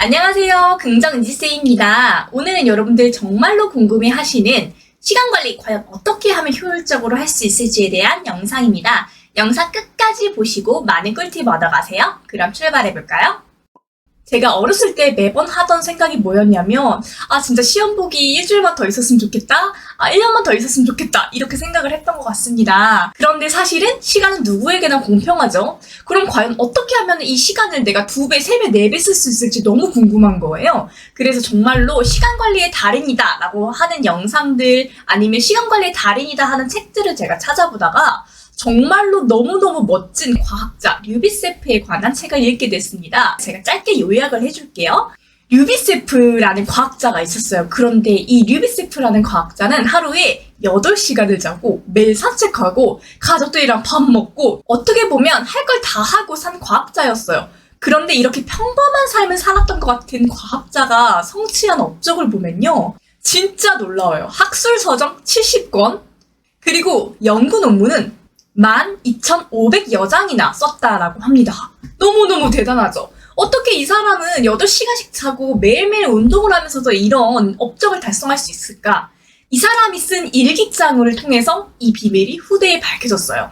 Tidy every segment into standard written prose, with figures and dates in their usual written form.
안녕하세요. 긍정은지쌤입니다. 오늘은 여러분들 정말로 궁금해하시는 시간관리 과연 어떻게 하면 효율적으로 할 수 있을지에 대한 영상입니다. 영상 끝까지 보시고 많은 꿀팁 얻어가세요. 그럼 출발해볼까요? 제가 어렸을 때 매번 하던 생각이 뭐였냐면 진짜 시험 보기 일주일만 더 있었으면 좋겠다. 1년만 더 있었으면 좋겠다. 이렇게 생각을 했던 것 같습니다. 그런데 사실은 시간은 누구에게나 공평하죠. 그럼 과연 어떻게 하면 이 시간을 내가 2배, 3배, 4배 쓸 수 있을지 너무 궁금한 거예요. 그래서 정말로 시간 관리의 달인이다 라고 하는 영상들 아니면 시간 관리의 달인이다 하는 책들을 제가 찾아보다가 정말로 너무너무 멋진 과학자 류비세프에 관한 책을 읽게 됐습니다. 제가 짧게 요약을 해줄게요. 류비세프라는 과학자가 있었어요. 그런데 이 류비세프라는 과학자는 하루에 8시간을 자고 매일 산책하고 가족들이랑 밥 먹고 어떻게 보면 할 걸 다 하고 산 과학자였어요. 그런데 이렇게 평범한 삶을 살았던 것 같은 과학자가 성취한 업적을 보면요. 진짜 놀라워요. 학술 서적 70권 그리고 연구 논문은 12,500여장이나 썼다라고 합니다. 너무너무 대단하죠? 어떻게 이 사람은 8시간씩 자고 매일매일 운동을 하면서도 이런 업적을 달성할 수 있을까? 이 사람이 쓴 일기장을 통해서 이 비밀이 후대에 밝혀졌어요.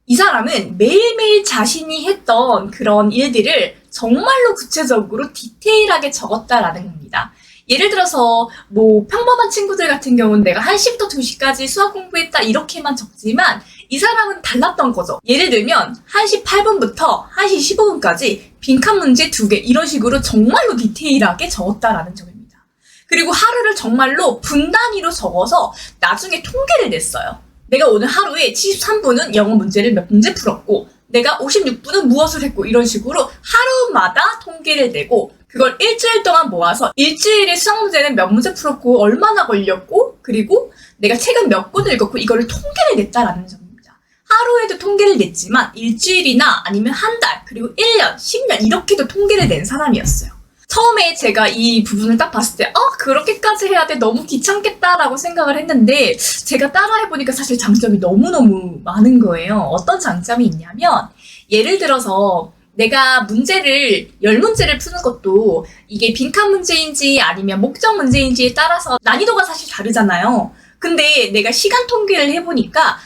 이 사람은 매일매일 자신이 했던 그런 일들을 정말로 구체적으로 디테일하게 적었다라는 겁니다. 예를 들어서 평범한 친구들 같은 경우는 내가 1시부터 2시까지 수학 공부했다 이렇게만 적지만 이 사람은 달랐던 거죠. 예를 들면 1시 8분부터 1시 15분까지 빈칸 문제 2개 이런 식으로 정말로 디테일하게 적었다라는 점입니다. 그리고 하루를 정말로 분 단위로 적어서 나중에 통계를 냈어요. 내가 오늘 하루에 73분은 영어 문제를 몇 문제 풀었고 내가 56분은 무엇을 했고 이런 식으로 하루마다 통계를 내고 그걸 일주일 동안 모아서 일주일에 수학 문제는 몇 문제 풀었고 얼마나 걸렸고 그리고 내가 책은 몇 권을 읽었고 이거를 통계를 냈다라는 점입니다. 하루에도 통계를 냈지만 일주일이나 아니면 한 달 그리고 1년, 10년 이렇게도 통계를 낸 사람이었어요. 처음에 제가 이 부분을 딱 봤을 때 그렇게까지 해야 돼? 너무 귀찮겠다라고 생각을 했는데 제가 따라해보니까 사실 장점이 너무너무 많은 거예요. 어떤 장점이 있냐면 예를 들어서 내가 문제를 10문제를 푸는 것도 이게 빈칸 문제인지 아니면 목적 문제인지에 따라서 난이도가 사실 다르잖아요. 근데 내가 시간 통계를 해보니까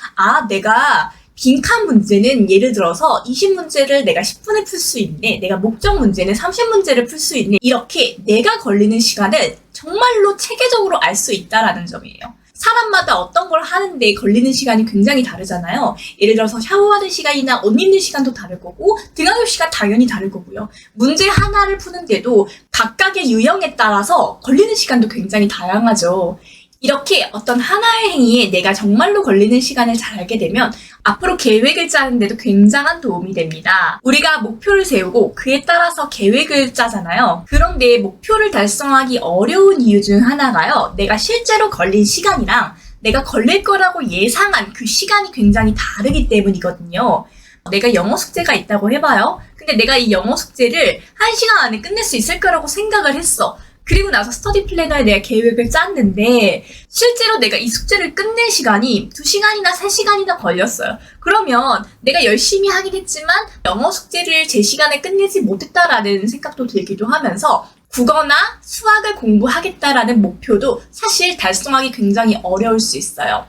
내가 빈칸 문제는 예를 들어서 20문제를 내가 10분에 풀 수 있네. 내가 목적 문제는 30문제를 풀 수 있네. 이렇게 내가 걸리는 시간을 정말로 체계적으로 알 수 있다라는 점이에요. 사람마다 어떤 걸 하는데 걸리는 시간이 굉장히 다르잖아요. 예를 들어서 샤워하는 시간이나 옷 입는 시간도 다를 거고 등하교 시간 당연히 다를 거고요. 문제 하나를 푸는데도 각각의 유형에 따라서 걸리는 시간도 굉장히 다양하죠. 이렇게 어떤 하나의 행위에 내가 정말로 걸리는 시간을 잘 알게 되면 앞으로 계획을 짜는 데도 굉장한 도움이 됩니다. 우리가 목표를 세우고 그에 따라서 계획을 짜잖아요. 그런데 목표를 달성하기 어려운 이유 중 하나가요. 내가 실제로 걸린 시간이랑 내가 걸릴 거라고 예상한 그 시간이 굉장히 다르기 때문이거든요. 내가 영어 숙제가 있다고 해봐요. 근데 내가 이 영어 숙제를 1시간 안에 끝낼 수 있을 거라고 생각을 했어. 그리고 나서 스터디 플래너에 내가 계획을 짰는데 실제로 내가 이 숙제를 끝낼 시간이 2시간이나 3시간이나 걸렸어요. 그러면 내가 열심히 하긴 했지만 영어 숙제를 제 시간에 끝내지 못했다라는 생각도 들기도 하면서 국어나 수학을 공부하겠다라는 목표도 사실 달성하기 굉장히 어려울 수 있어요.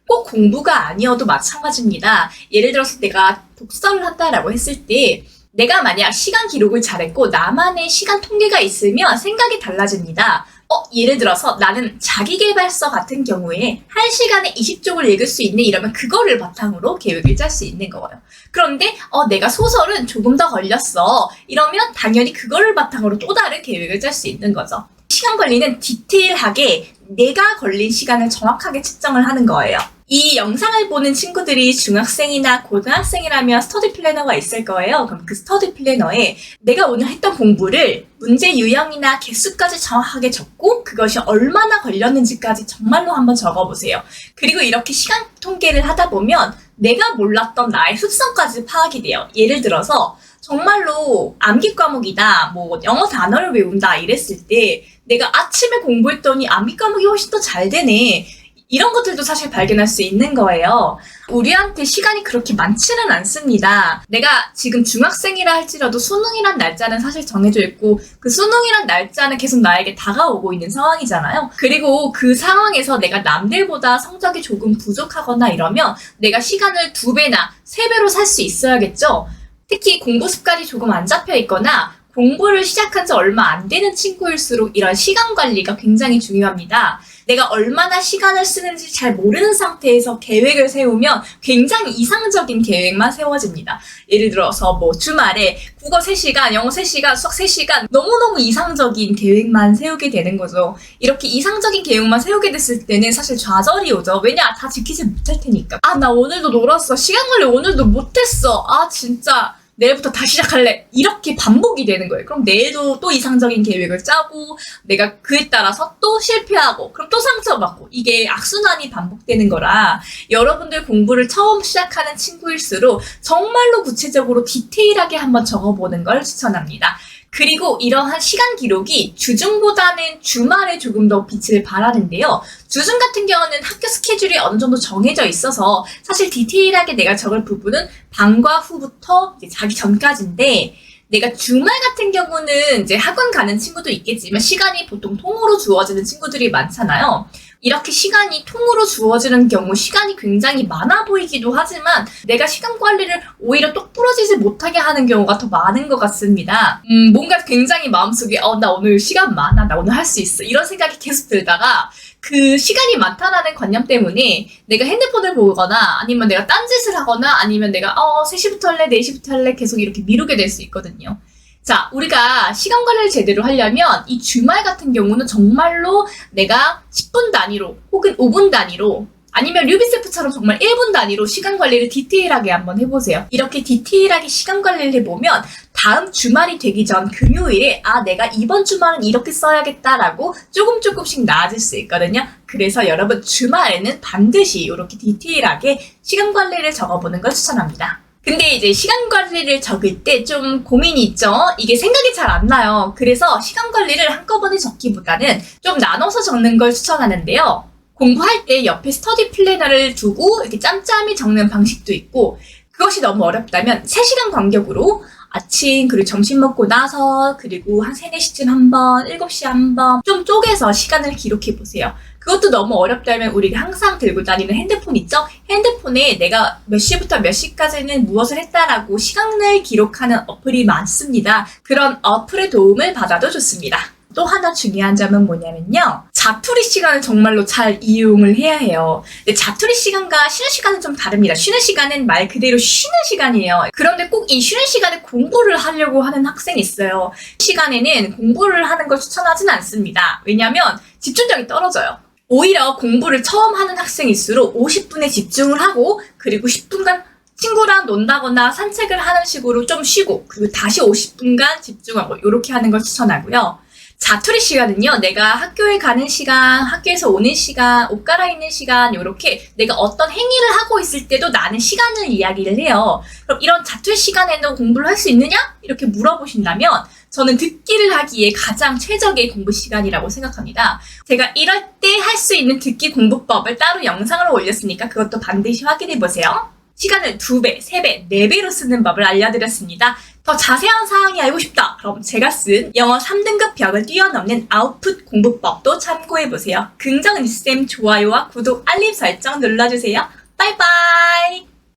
꼭 공부가 아니어도 마찬가지입니다. 예를 들어서 내가 독서를 한다라고 했을 때 내가 만약 시간 기록을 잘했고 나만의 시간 통계가 있으면 생각이 달라집니다. 예를 들어서 나는 자기계발서 같은 경우에 1시간에 20쪽을 읽을 수 있네 이러면 그거를 바탕으로 계획을 짤 수 있는 거예요. 그런데 내가 소설은 조금 더 걸렸어 이러면 당연히 그거를 바탕으로 또 다른 계획을 짤 수 있는 거죠. 시간 관리는 디테일하게 내가 걸린 시간을 정확하게 측정을 하는 거예요. 이 영상을 보는 친구들이 중학생이나 고등학생이라면 스터디 플래너가 있을 거예요. 그럼 그 스터디 플래너에 내가 오늘 했던 공부를 문제 유형이나 개수까지 정확하게 적고 그것이 얼마나 걸렸는지까지 정말로 한번 적어보세요. 그리고 이렇게 시간 통계를 하다 보면 내가 몰랐던 나의 습성까지 파악이 돼요. 예를 들어서 정말로 암기 과목이다, 영어 단어를 외운다 이랬을 때 내가 아침에 공부했더니 암기 과목이 훨씬 더 잘 되네. 이런 것들도 사실 발견할 수 있는 거예요. 우리한테 시간이 그렇게 많지는 않습니다. 내가 지금 중학생이라 할지라도 수능이란 날짜는 사실 정해져 있고 그 수능이란 날짜는 계속 나에게 다가오고 있는 상황이잖아요. 그리고 그 상황에서 내가 남들보다 성적이 조금 부족하거나 이러면 내가 시간을 2배나 3배로 살 수 있어야겠죠. 특히 공부 습관이 조금 안 잡혀 있거나 공부를 시작한 지 얼마 안 되는 친구일수록 이런 시간 관리가 굉장히 중요합니다. 내가 얼마나 시간을 쓰는지 잘 모르는 상태에서 계획을 세우면 굉장히 이상적인 계획만 세워집니다. 예를 들어서 뭐 주말에 국어 3시간, 영어 3시간, 수학 3시간 너무너무 이상적인 계획만 세우게 되는 거죠. 이렇게 이상적인 계획만 세우게 됐을 때는 사실 좌절이 오죠. 왜냐? 다 지키지 못할 테니까. 아, 나 오늘도 놀았어. 시간 관리 오늘도 못했어. 아, 진짜. 내일부터 다시 시작할래. 이렇게 반복이 되는 거예요. 그럼 내일도 또 이상적인 계획을 짜고 내가 그에 따라서 또 실패하고 그럼 또 상처받고 이게 악순환이 반복되는 거라 여러분들 공부를 처음 시작하는 친구일수록 정말로 구체적으로 디테일하게 한번 적어보는 걸 추천합니다. 그리고 이러한 시간 기록이 주중보다는 주말에 조금 더 빛을 발하는데요. 주중 같은 경우는 학교 스케줄이 어느 정도 정해져 있어서 사실 디테일하게 내가 적을 부분은 방과 후부터 이제 자기 전까지인데 내가 주말 같은 경우는 이제 학원 가는 친구도 있겠지만 시간이 보통 통으로 주어지는 친구들이 많잖아요. 이렇게 시간이 통으로 주어지는 경우 시간이 굉장히 많아 보이기도 하지만 내가 시간 관리를 오히려 똑부러지지 못하게 하는 경우가 더 많은 것 같습니다. 뭔가 굉장히 마음속에 나 오늘 시간 많아, 나 오늘 할 수 있어 이런 생각이 계속 들다가 그 시간이 많다라는 관념 때문에 내가 핸드폰을 보거나 아니면 내가 딴짓을 하거나 아니면 내가 3시부터 할래, 4시부터 할래 계속 이렇게 미루게 될 수 있거든요. 자, 우리가 시간 관리를 제대로 하려면 이 주말 같은 경우는 정말로 내가 10분 단위로 혹은 5분 단위로 아니면 류비세프처럼 정말 1분 단위로 시간 관리를 디테일하게 한번 해보세요. 이렇게 디테일하게 시간 관리를 해보면 다음 주말이 되기 전 금요일에 내가 이번 주말은 이렇게 써야겠다라고 조금씩 나아질 수 있거든요. 그래서 여러분 주말에는 반드시 이렇게 디테일하게 시간 관리를 적어보는 걸 추천합니다. 근데 이제 시간 관리를 적을 때 좀 고민이 있죠. 이게 생각이 잘 안 나요. 그래서 시간 관리를 한꺼번에 적기보다는 좀 나눠서 적는 걸 추천하는데요. 공부할 때 옆에 스터디 플래너를 두고 이렇게 짬짬이 적는 방식도 있고 그것이 너무 어렵다면 3시간 간격으로 아침 그리고 점심 먹고 나서 그리고 한 3, 4시쯤 한번 7시에 한번 좀 쪼개서 시간을 기록해 보세요. 그것도 너무 어렵다면 우리가 항상 들고 다니는 핸드폰 있죠? 핸드폰에 내가 몇 시부터 몇 시까지는 무엇을 했다라고 시간을 기록하는 어플이 많습니다. 그런 어플의 도움을 받아도 좋습니다. 또 하나 중요한 점은 뭐냐면요. 자투리 시간을 정말로 잘 이용을 해야 해요. 근데 자투리 시간과 쉬는 시간은 좀 다릅니다. 쉬는 시간은 말 그대로 쉬는 시간이에요. 그런데 꼭 이 쉬는 시간에 공부를 하려고 하는 학생이 있어요. 시간에는 공부를 하는 걸 추천하진 않습니다. 왜냐면 집중력이 떨어져요. 오히려 공부를 처음 하는 학생일수록 50분에 집중을 하고 그리고 10분간 친구랑 논다거나 산책을 하는 식으로 좀 쉬고 그리고 다시 50분간 집중하고 이렇게 하는 걸 추천하고요. 자투리 시간은요, 내가 학교에 가는 시간, 학교에서 오는 시간, 옷 갈아입는 시간, 요렇게 내가 어떤 행위를 하고 있을 때도 나는 시간을 이야기를 해요. 그럼 이런 자투리 시간에도 공부를 할 수 있느냐? 이렇게 물어보신다면 저는 듣기를 하기에 가장 최적의 공부 시간이라고 생각합니다. 제가 이럴 때 할 수 있는 듣기 공부법을 따로 영상으로 올렸으니까 그것도 반드시 확인해보세요. 시간을 2배, 3배, 4배로 쓰는 법을 알려드렸습니다. 더 자세한 사항이 알고 싶다. 그럼 제가 쓴 영어 3등급 벽을 뛰어넘는 아웃풋 공부법도 참고해보세요. 긍정일쌤 좋아요와 구독, 알림 설정 눌러주세요. 바이바이!